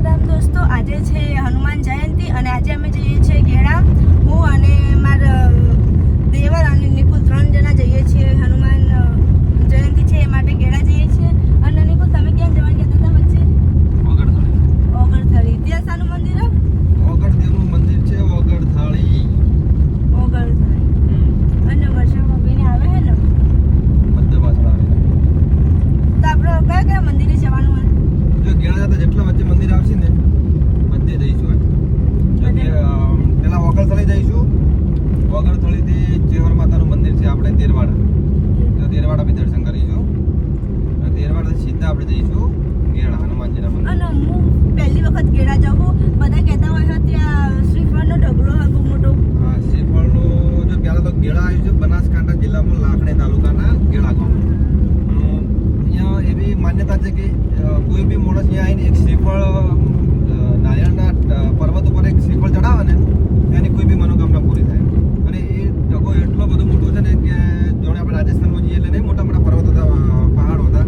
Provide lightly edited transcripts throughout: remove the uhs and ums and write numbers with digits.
રામ દોસ્તો, આજે છે હનુમાન જયંતિ અને આજે અમે જઈએ છીએ ગેડા. હું અને મારા દેવર અને નિકુલ 3 જણા જઈએ છીએ. હનુમાન જયંતિ છે એ માટે ગેડા જઈએ છીએ. અને નિકુલ, તમે ક્યાં જવાનું કહેતા હતા વચ્ચે? ઓગણથળી. ત્યાં શાનું મંદિર? ઓગણદેવનું મંદિર છે. ઓગણથળી. અને વર્ષા ભાભીને આવે છે ને બધા પાછળ આવે. તો આપણે કયા મંદિરે જવાનું હોય? જો ગેડા જતા જેટલા વચ્ચે મંદિર આવશે ને બધે જઈશું. પેલા ઓગણથળી જઈશું. ઓગણથળીથી ચેહર માતાનું મંદિર છે આપણે તેરવાડા. તો તેરવાડા બી દર્શન કરીશું. અને તેરવાડાથી સીધા આપણે જઈશું ગેડા હનુમાનજીના મંદિર. અને હું પહેલી વખત ગેડા જાઉં. બધા કહેતા હોય ત્યાં શ્રીફળનો ઢગલો હોય બહુ મોટો. હા, શ્રીફળનો જો પહેલાં તો ગેડા આવ્યું છે બનાસકાંઠા જિલ્લામાં લાખણી તાલુકાના ગેડા ગામ. અહીંયા એવી માન્યતા છે કે કોઈ બી માણસ અહીંયા આવીને એક શ્રીફળ નારિયેળના પર્વત ઉપર એક શ્રીફળ ચડાવે ને તેની કોઈ બી મનોકામના પૂરી થાય. અને એ ઢગો એટલો બધો મોટો છે ને કે જોડે આપણે રાજસ્થાનમાં જઈએ એટલે નહીં મોટા મોટા પર્વત હતા, પહાડ હતા,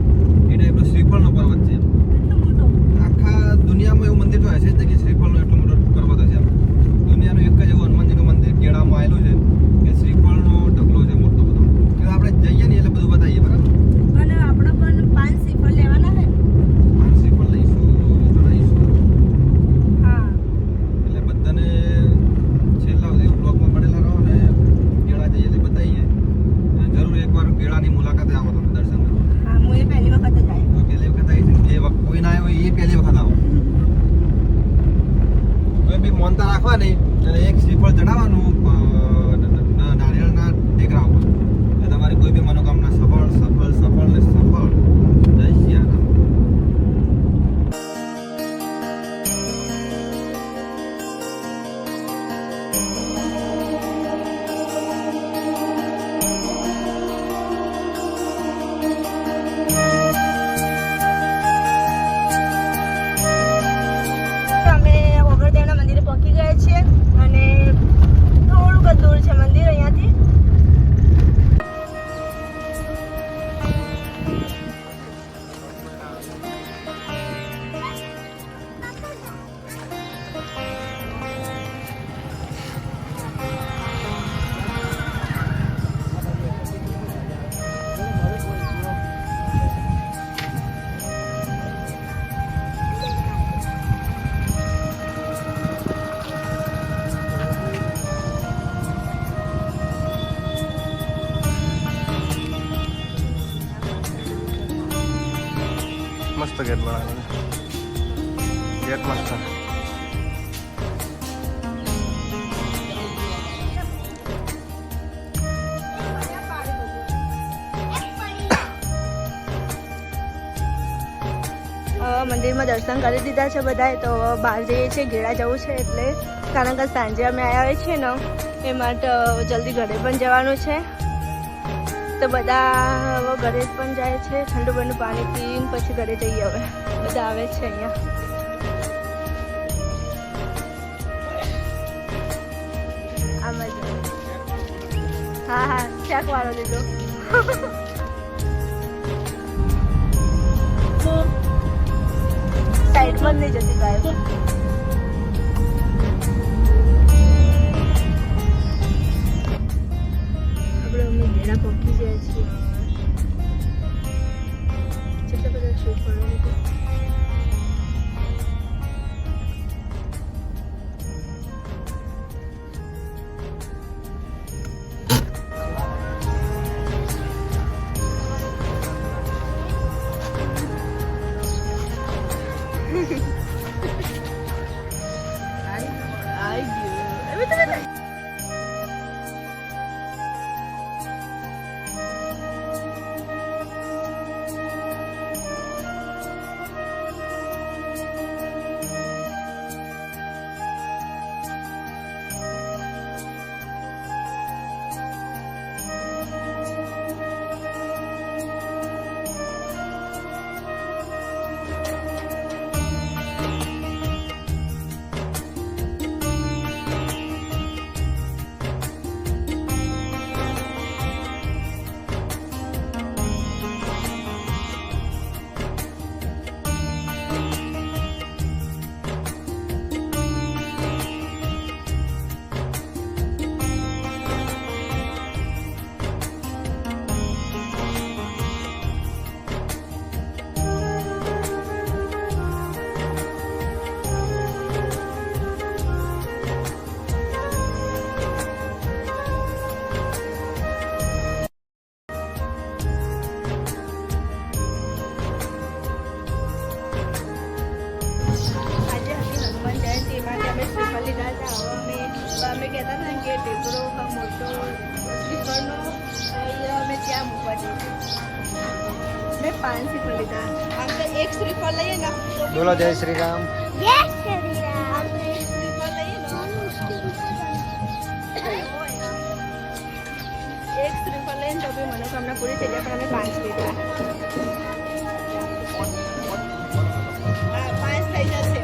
એ ટાઈપનો શ્રીફળનો પર્વત છે. આખા દુનિયામાં એવું મંદિર તો હશે જ કે શ્રીફળનો એટલો મોટો પર્વત હશે. દુનિયાનું એક જ એવું હનુમાનજીનું મંદિર ગેડામાં આવેલું છે કે શ્રીફળનો ઢગલો છે મોટો બધો. એટલે આપણે જઈએ ને એટલે બધું બતાવીએ. બરાબર. અને આપણે પણ 5 શ્રીફળ લેવાના છે. 5 શ્રીફળ લઈશું, ચડાવીશું. હા, એટલે બધાને છેલ્લા સુધી બ્લોગમાં પડેલા રહો ને ગેડા જઈએ એટલે બતાવીએ. અને જરૂર એકવાર ગેડાની મુલાકાતે આવો તમે દર્શન કરો. હા, હું એ પહેલી વખત જ આવી. તો પહેલી વખત આવી છે, જે કોઈ ના આવ્યો એ પહેલી વખત આવો. કોઈ બી મોનતા રાખવા નહીં એટલે એક શ્રીફળ ચડાવવાનું નારિયેળના ટેકરા ઉપર. એટલે તમારી કોઈ બી મનોકામના સફળ સફળ સફળ ને સફળ. જય સિયારામ. અમે ઓગણદેવના મંદિરે પહોંચી ગયા છીએ અને થોડુંક જ દૂર છે મંદિર અહીંયાથી. મસ્ત ગેટ બનાવેલો છે. ગેટ મસ્ત. મંદિરમાં દર્શન કરી દીધા છે બધાએ. તો બહાર જઈએ છીએ, ગેડા જવું છે એટલે. કારણ કે સાંજે અમે આવ્યા હોય છીએ ને એ માટે જલ્દી ઘરે પણ જવાનું છે. તો બધા હવે ઘરે પણ જાય છે, ઠંડુ બંડુ પાણી પીને પછી ઘરે જઈએ. હવે બધા આવે છે અહીંયા. આમાં જ. હા હા, શાક વાળો લીધો. સાઈડમાં જ નહીં જતી ગાય. આપણે અમે ગેડા પહોંચી ગયા છીએ. કેટલા બધા શ્રીફળો લીધા. કહેતા હતા કે ટેબરો મોટો શ્રીફળનો અમે ત્યાં મૂકવા જઈએ. મેં 5 શ્રીફળ લીધા. આપણે એક શ્રીફળ લઈએ ને તો બોલો જય શ્રી રામ. આપણે એક શ્રીફળ લઈએ ને એક શ્રીફળ લઈને તો બી મનોકામના પૂરી થઈ જાય, પણ અમે 5 લીધા. હા, 5 થઈ જશે.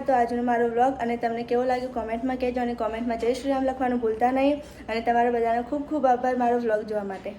તો આજનો મારો વ્લોગ અને તમને કેવો લાગ્યો કોમેન્ટમાં કહેજો, અને કોમેન્ટમાં જય શ્રી રામ લખવાનું ભૂલતા નહીં. અને તમારા બધાનો ખૂબ ખૂબ આભાર મારો વ્લોગ જોવા માટે.